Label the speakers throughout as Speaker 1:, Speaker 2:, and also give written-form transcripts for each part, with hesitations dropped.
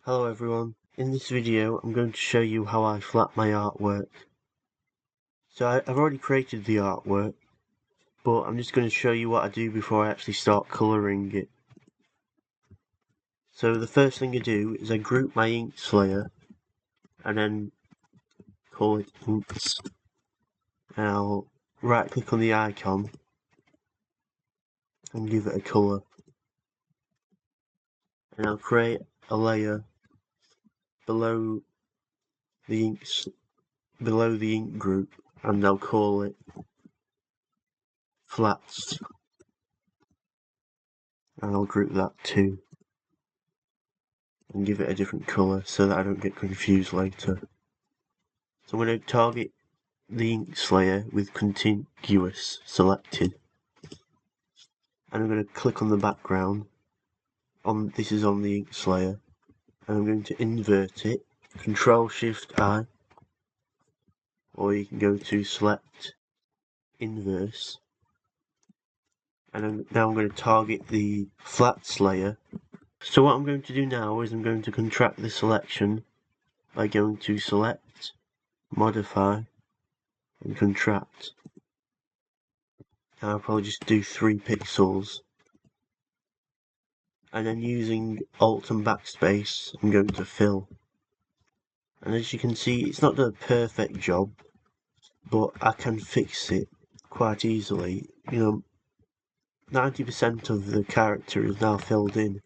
Speaker 1: Hello everyone, in this video I'm going to show you how I flat my artwork. So I've already created the artwork, but I'm just going to show you what I do before I actually start colouring it. So the first thing I do is I group my inks layer and then call it inks. And I'll right click on the icon and give it a colour. And I'll create a layer below the ink group, and I'll call it flats. And I'll group that too and give it a different colour so that I don't get confused later. So I'm going to target the inks layer with contiguous selected, and I'm going to click on the background. This is on the inks layer, and I'm going to invert it, Control Shift I, or you can go to select inverse, and now I'm going to target the flats layer. So what I'm going to do now is I'm going to contract the selection by going to select, modify, and contract. And I'll probably just do 3 pixels. And then using Alt and Backspace, I'm going to fill. And as you can see, it's not the perfect job, but I can fix it quite easily. 90% of the character is now filled in,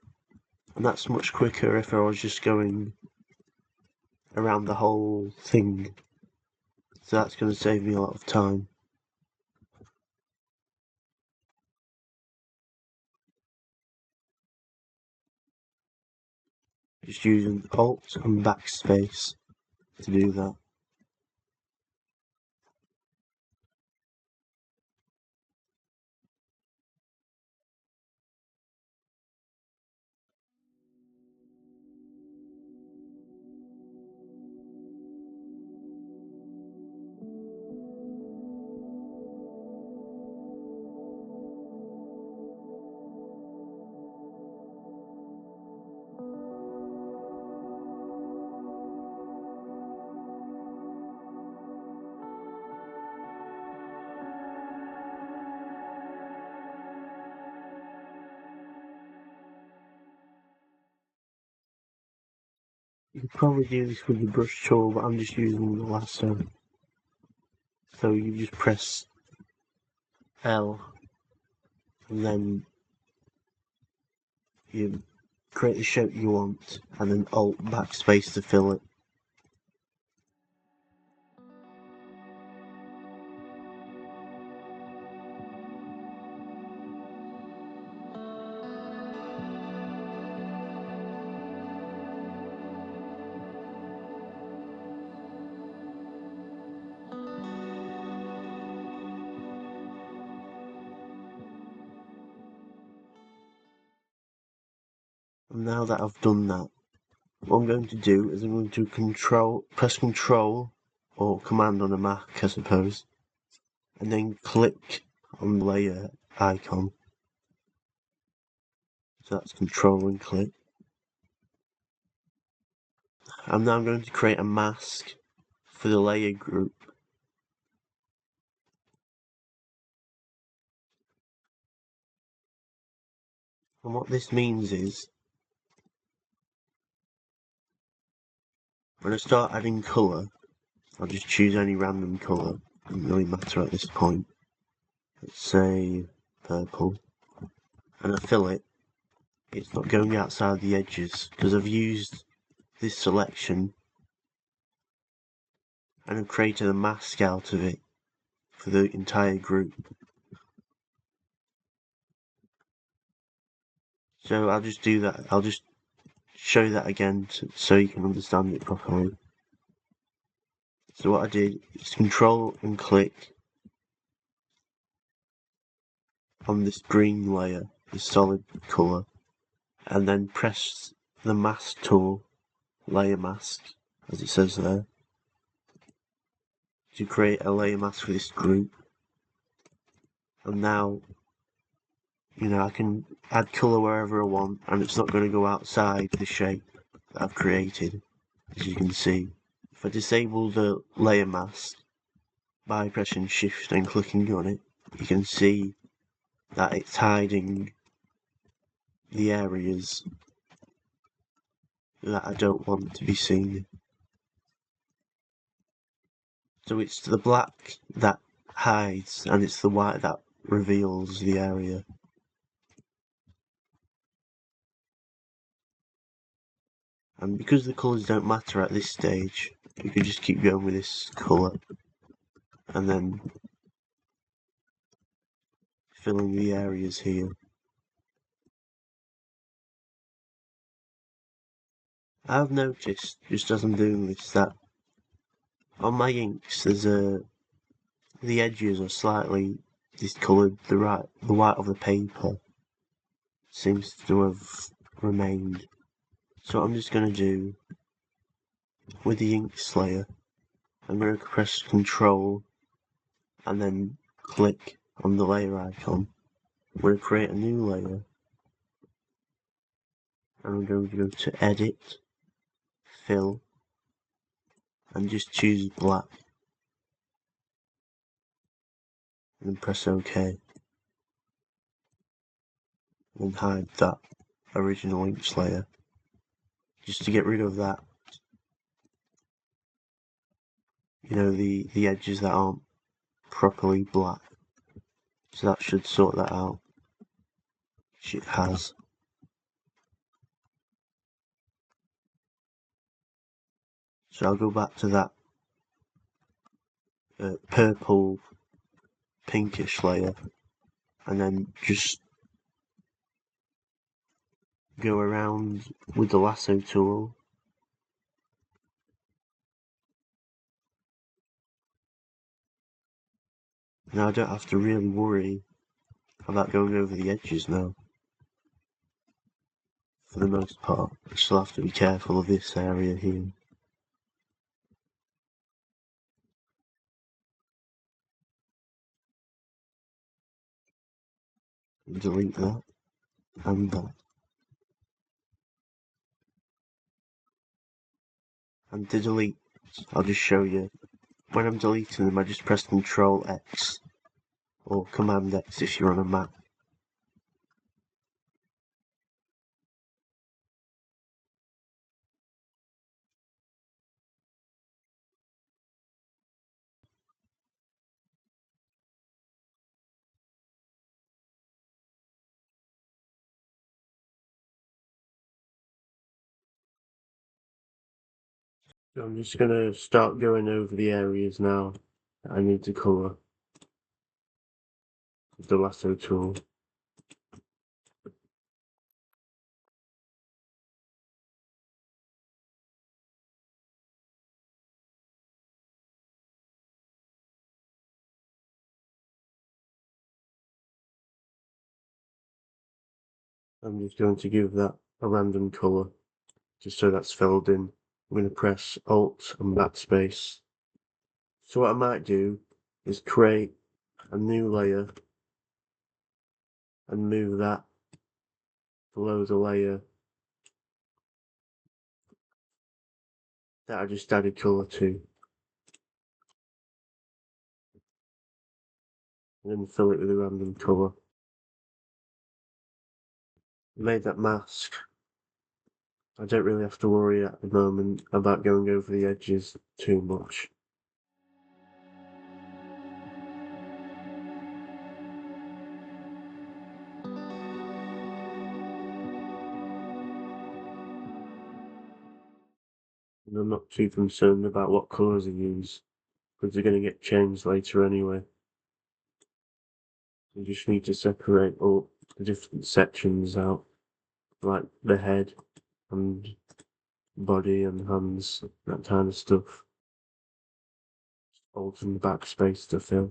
Speaker 1: and that's much quicker if I was just going around the whole thing. So that's going to save me a lot of time. Just using Alt and Backspace to do that. You could probably do this with the brush tool, but I'm just using the lasso. So you just press L, and then you create the shape you want, and then Alt Backspace to fill it. And now that I've done that, what I'm going to do is I'm going to press Control or Command on a Mac, I suppose, and then click on the layer icon. So that's Control and click. I'm now going to create a mask for the layer group. And what this means is, when I start adding colour, I'll just choose any random colour, doesn't really matter at this point. Let's say purple, and I fill it. It's not going outside the edges because I've used this selection and I've created a mask out of it for the entire group. So I'll just do that. I'll just show that again so you can understand it properly. So what I did is Control and click on this green layer, this solid colour, and then press the mask tool, layer mask, as it says there, to create a layer mask for this group. And now, I can add colour wherever I want, and it's not going to go outside the shape that I've created, as you can see. If I disable the layer mask by pressing shift and clicking on it, you can see that it's hiding the areas that I don't want to be seen. So it's the black that hides and it's the white that reveals the area. And because the colours don't matter at this stage, you can just keep going with this colour and then filling the areas here. I've noticed, just as I'm doing this, that on my inks the edges are slightly discoloured. The white of the paper seems to have remained. So what I'm just going to do with the ink slayer, I'm going to press Control and then click on the layer icon. I'm going to create a new layer and I'm going to go to Edit, Fill, and just choose black and then press OK and hide that original ink slayer just to get rid of that, you know, the edges that aren't properly black. So that should sort that out, which it has. So I'll go back to that purple pinkish layer and then just go around with the lasso tool Now I don't have to really worry about going over the edges now. For the most part, I still have to be careful of this area here. Delete that and that. And to delete, I'll just show you. When I'm deleting them, I just press Control X or Command X if you're on a Mac. So I'm just going to start going over the areas now that I need to colour with the lasso tool. I'm just going to give that a random colour, just so that's filled in. I'm going to press Alt and Backspace. So what I might do is create a new layer and move that below the layer that I just added colour to, and then fill it with a random colour. Made that mask. I don't really have to worry at the moment about going over the edges too much. And I'm not too concerned about what colours I use, because they're going to get changed later anyway. You just need to separate all the different sections out, like the head and body and hands, that kind of stuff. Alt and backspace to fill.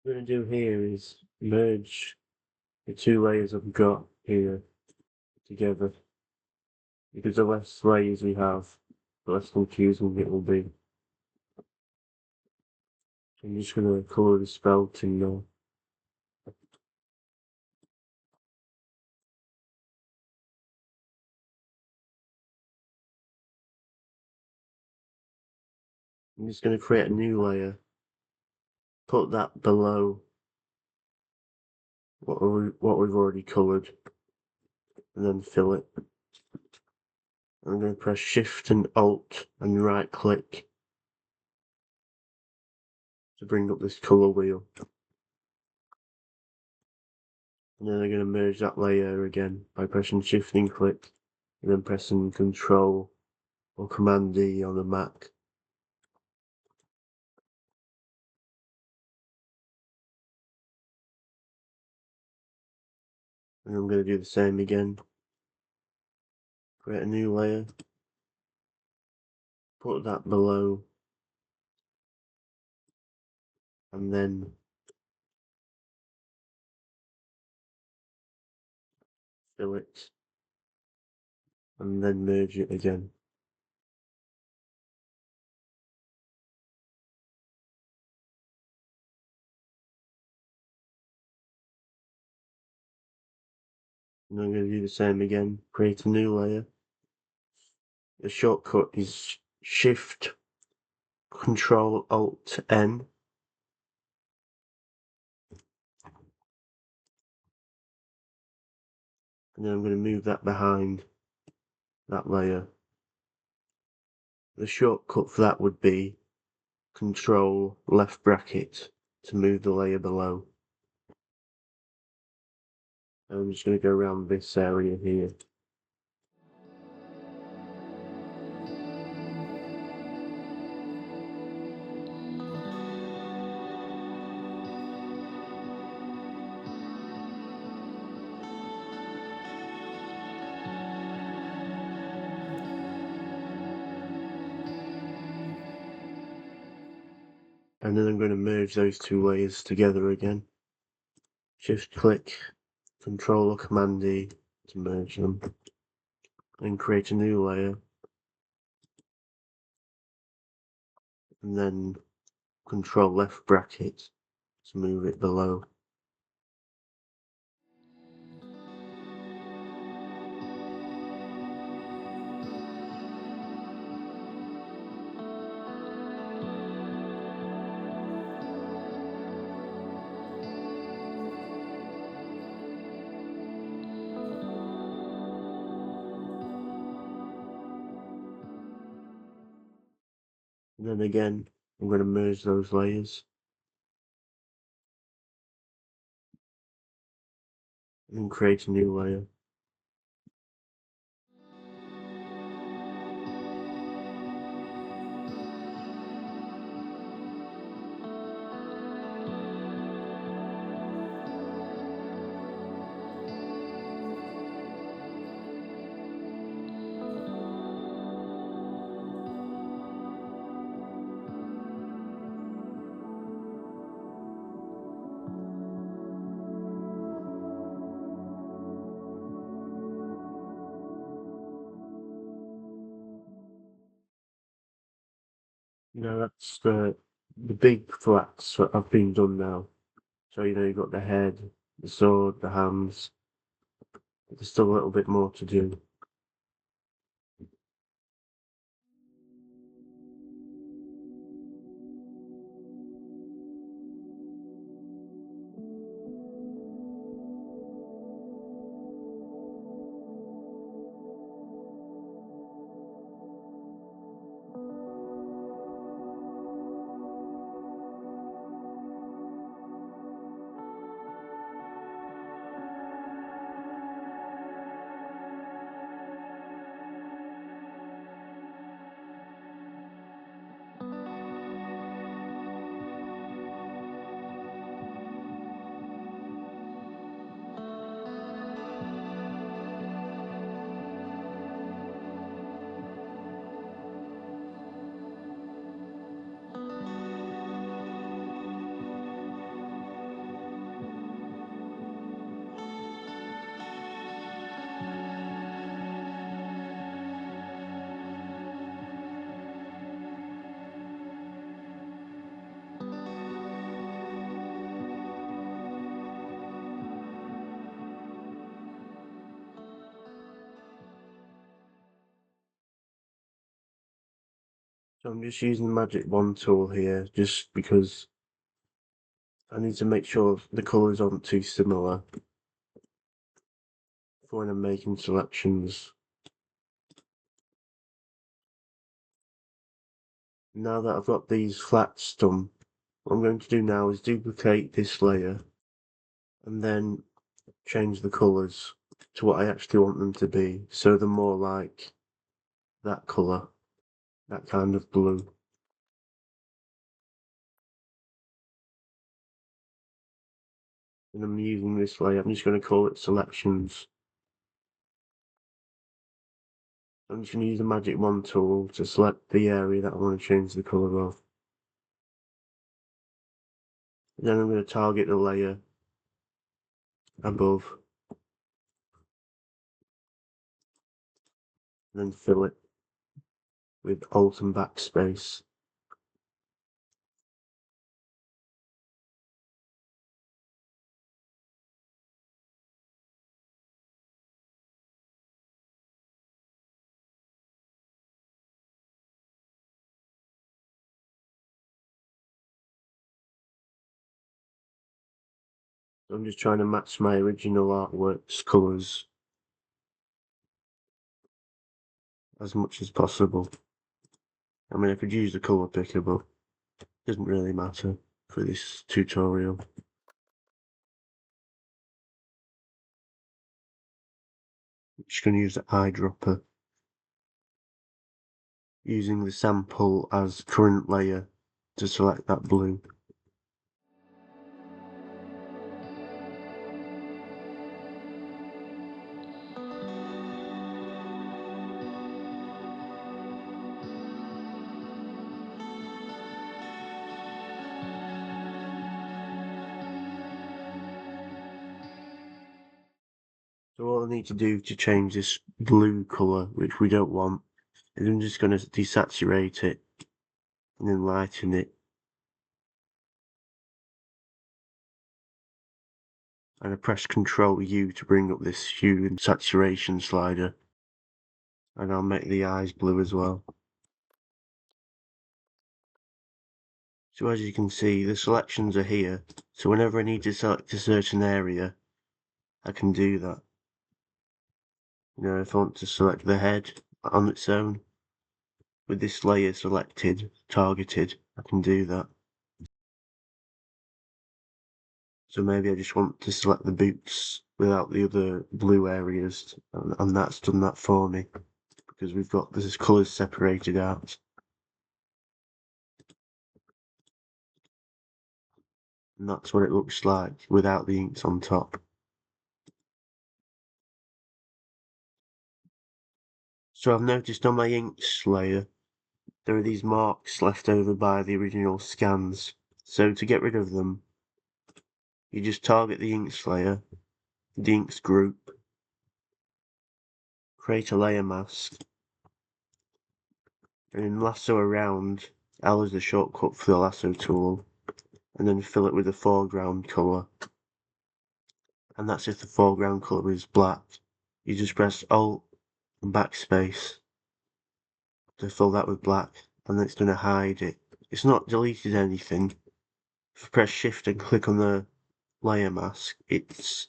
Speaker 1: What I'm going to do here is merge the two layers I've got here together, because the less layers we have, the less confusing it will be. I'm just going to colour the spelling now. I'm just going to create a new layer, put that below what we've already coloured, and then fill it. I'm going to press Shift and Alt and right click to bring up this colour wheel. And then I'm going to merge that layer again by pressing Shift and click, and then pressing Control or Command D on the Mac. And I'm going to do the same again. Create a new layer, put that below, and then fill it, and then merge it again. And I'm going to do the same again, create a new layer. The shortcut is Shift, Control, Alt, N. And then I'm going to move that behind that layer. The shortcut for that would be Control left bracket to move the layer below. And I'm just going to go around this area here. And then I'm going to merge those two layers together again. Shift click, Control or Command D to merge them. And create a new layer. And then Control left bracket to move it below. And then again, I'm going to merge those layers. And create a new layer. That's the big flats that have been done now. So you've got the head, the sword, the hands. There's still a little bit more to do. So I'm just using the magic wand tool here, just because I need to make sure the colours aren't too similar for when I'm making selections. Now that I've got these flats done, what I'm going to do now is duplicate this layer and then change the colours to what I actually want them to be, so they're more like that colour, that kind of blue. And I'm using this layer, I'm just going to call it selections. I'm just going to use the magic wand tool to select the area that I want to change the colour of. Then I'm going to target the layer above, and then fill it with Alt and backspace. I'm just trying to match my original artwork's colours as much as possible. I mean, I could use the colour picker, but it doesn't really matter for this tutorial. I'm just going to use the eyedropper, using the sample as current layer to select that blue. So all I need to do to change this blue colour, which we don't want, is I'm just going to desaturate it and then lighten it. And I press Ctrl U to bring up this hue and saturation slider. And I'll make the eyes blue as well. So as you can see, the selections are here. So whenever I need to select a certain area, I can do that. You know, if I want to select the head on its own, with this layer selected, targeted, I can do that. So maybe I just want to select the boots without the other blue areas, and that's done that for me, because we've got this colours separated out. And that's what it looks like without the inks on top. So I've noticed on my inks layer, there are these marks left over by the original scans. So to get rid of them, you just target the inks layer, the inks group, create a layer mask, and then lasso around. L is the shortcut for the lasso tool, and then fill it with a foreground colour. And that's if the foreground colour is black. You just press Alt and backspace to fill that with black, and then it's going to hide it. It's not deleted anything. If you press Shift and click on the layer mask, it's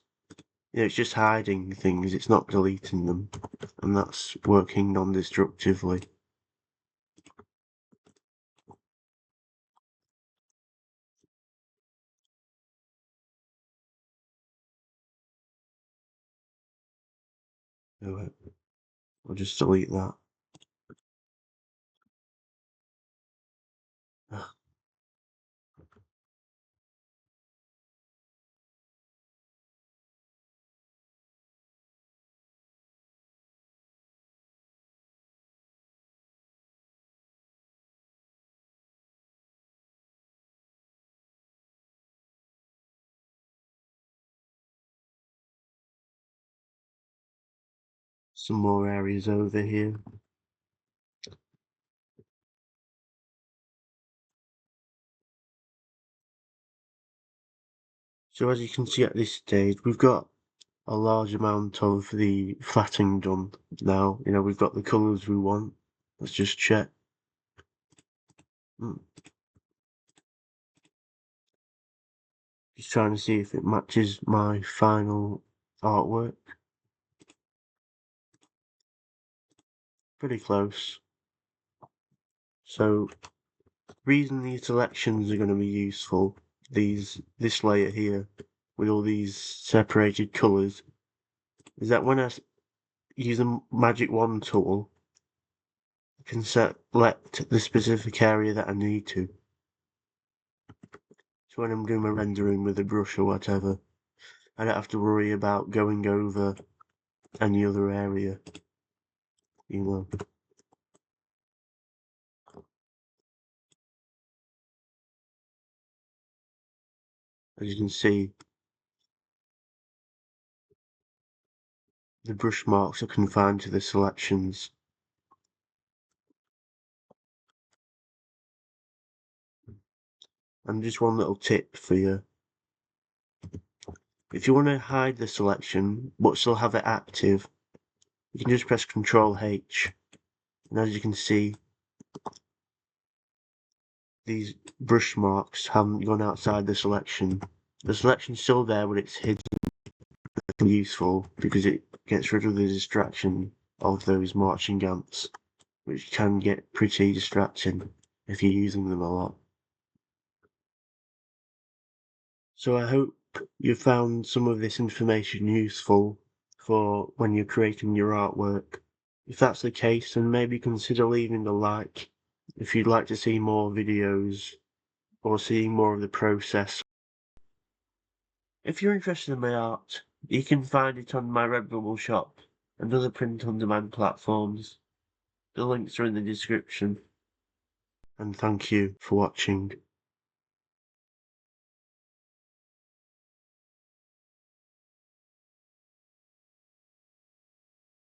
Speaker 1: just hiding things, it's not deleting them, and that's working non-destructively. So I'll just delete that. Some more areas over here. So as you can see at this stage, we've got a large amount of the flatting done now. You know, we've got the colours we want. Let's just check. Just trying to see if it matches my final artwork. Pretty close. So, the reason these selections are going to be useful, this layer here, with all these separated colours, is that when I use a magic wand tool, I can select the specific area that I need to. So when I'm doing my rendering with a brush or whatever, I don't have to worry about going over any other area, you know. As you can see, the brush marks are confined to the selections. And just one little tip for you. If you want to hide the selection, but still have it active, you can just press Ctrl H. And as you can see, these brush marks haven't gone outside the selection. The selection's still there, but it's hidden. Useful because it gets rid of the distraction of those marching ants, which can get pretty distracting if you're using them a lot. So I hope you found some of this information useful for when you're creating your artwork. If that's the case, then maybe consider leaving a like if you'd like to see more videos or seeing more of the process. If you're interested in my art, you can find it on my Redbubble shop and other print-on-demand platforms. The links are in the description. And thank you for watching.